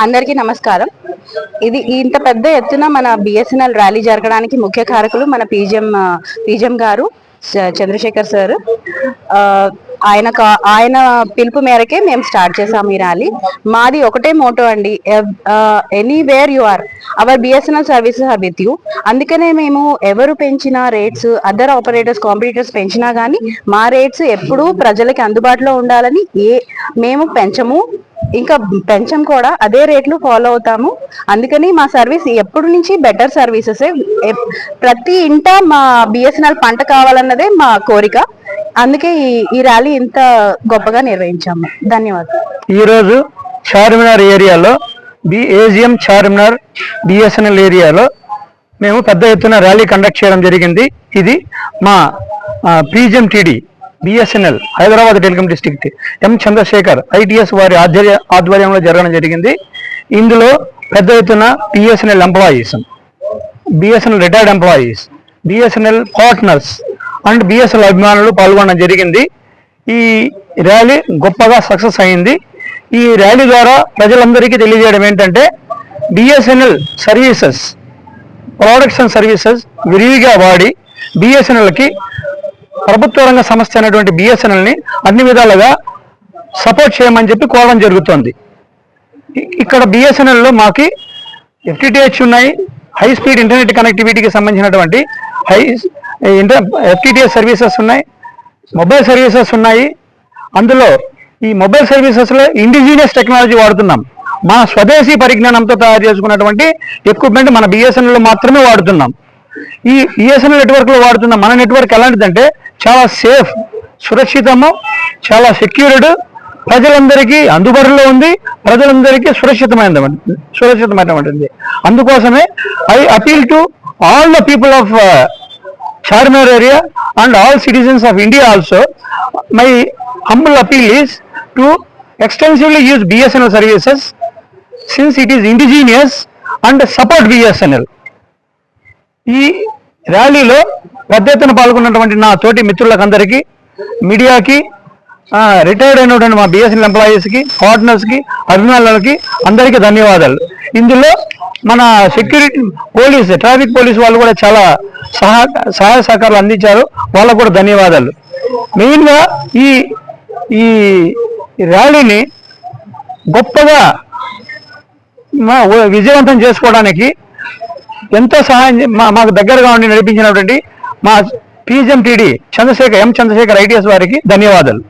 అందరికీ నమస్కారం. ఇది ఇంత పెద్ద ఎత్తున మన బిఎస్ఎన్ఎల్ ర్యాలీ జరగడానికి ముఖ్య కారకులు మన పీజీఎం గారు చంద్రశేఖర్ సార్. ఆయన పిలుపు మేరకే మేము స్టార్ట్ చేసాము ఈ ర్యాలీ. మాది ఒకటే మోటో అండి, anywhere you are, our BSNL services are with you. అందుకనే మేము ఎవరు పెంచిన రేట్స్, అదర్ ఆపరేటర్స్ కాంపిటీటర్స్ పెంచినా కానీ మా రేట్స్ ఎప్పుడూ ప్రజలకి అందుబాటులో ఉండాలని మేము పెంచము, ఇంకా పెంచం కూడా, అదే రేట్లు ఫాలో అవుతాము. అందుకని మా సర్వీస్ ఎప్పటి నుంచి బెటర్ సర్వీసెస్. ప్రతి ఇంట మా బిఎస్ఎన్ఎల్ పంట కావాలన్నదే మా కోరిక. అందుకే ఈ ర్యాలీ ఇంత గొప్పగా నిర్వహించాము. ధన్యవాదాలు. ఈరోజు చార్మినార్ ఏరియాలో ఏజిఎం చార్మినార్ బిఎస్ఎన్ఎల్ ఏరియాలో మేము పెద్ద ఎత్తున ర్యాలీ కండక్ట్ చేయడం జరిగింది. ఇది మా PGM TD BSNL Hyderabad telecom district M Chandrashekhar ITS వారి ఆధ్వర్యంలో జరగడం జరిగింది. ఇందులో పెద్ద ఎత్తున BSNL employees, BSNL retired employees, BSNL partners and BSNL అభిమానులు పాల్గొనడం జరిగింది. ఈ ర్యాలీ గొప్పగా సక్సెస్ అయింది. ఈ ర్యాలీ ద్వారా ప్రజలందరికీ తెలియజేయడం ఏంటంటే, BSNL services, products and services విరివిగా వాడి బిఎస్ఎన్ఎల్కి ప్రభుత్వ రంగ సంస్థ అయినటువంటి బిఎస్ఎన్ఎల్ని అన్ని విధాలుగా సపోర్ట్ చేయమని చెప్పి కోరడం జరుగుతోంది. ఇక్కడ బిఎస్ఎన్ఎల్లో మాకి ఎఫ్టిటిహెచ్ ఉన్నాయి, హై స్పీడ్ ఇంటర్నెట్ కనెక్టివిటీకి సంబంధించినటువంటి ఎఫ్టిటిహెచ్ సర్వీసెస్ ఉన్నాయి, మొబైల్ సర్వీసెస్ ఉన్నాయి. అందులో ఈ మొబైల్ సర్వీసెస్లో ఇండిజినియస్ టెక్నాలజీ వాడుతున్నాం. మన స్వదేశీ పరిజ్ఞానంతో తయారు చేసుకున్నటువంటి ఎక్విప్మెంట్ మన బిఎస్ఎన్ఎల్లో మాత్రమే వాడుతున్నాం. ఈ బిఎస్ఎన్ఎల్ నెట్వర్క్లో వాడుతున్న మన నెట్వర్క్ ఎలాంటిదంటే చాలా సేఫ్, సురక్షితము, చాలా సెక్యూర్డ్, ప్రజలందరికీ అందుబాటులో ఉంది, ప్రజలందరికీ సురక్షితమైనటువంటిది. అందుకోసమే I appeal to all the people of Charminar area and all citizens of India also. My humble appeal is to extensively use BSNL services since it is indigenous and support BSNL. ఈ ర్యాలీలో పెద్ద ఎత్తున పాల్గొన్నటువంటి నా తోటి మిత్రులకందరికీ, మీడియాకి, రిటైర్డ్ అయినటువంటి మా బిఎస్ఎన్ఎల్ ఎంప్లాయీస్కి, పార్ట్నర్స్కి, అభిమానులకి అందరికీ ధన్యవాదాలు. ఇందులో మన సెక్యూరిటీ పోలీస్, ట్రాఫిక్ పోలీస్ వాళ్ళు కూడా చాలా సహాయ సహకారాలు అందించారు, వాళ్ళకు కూడా ధన్యవాదాలు. మెయిన్గా ఈ ర్యాలీని గొప్పగా విజయవంతం చేసుకోవడానికి ఎంతో సహాయం మాకు దగ్గరగా ఉండి నడిపించినటువంటి మా పీజీఎం టీడీ చంద్రశేఖర్ ఐటీఎస్ వారికి ధన్యవాదాలు.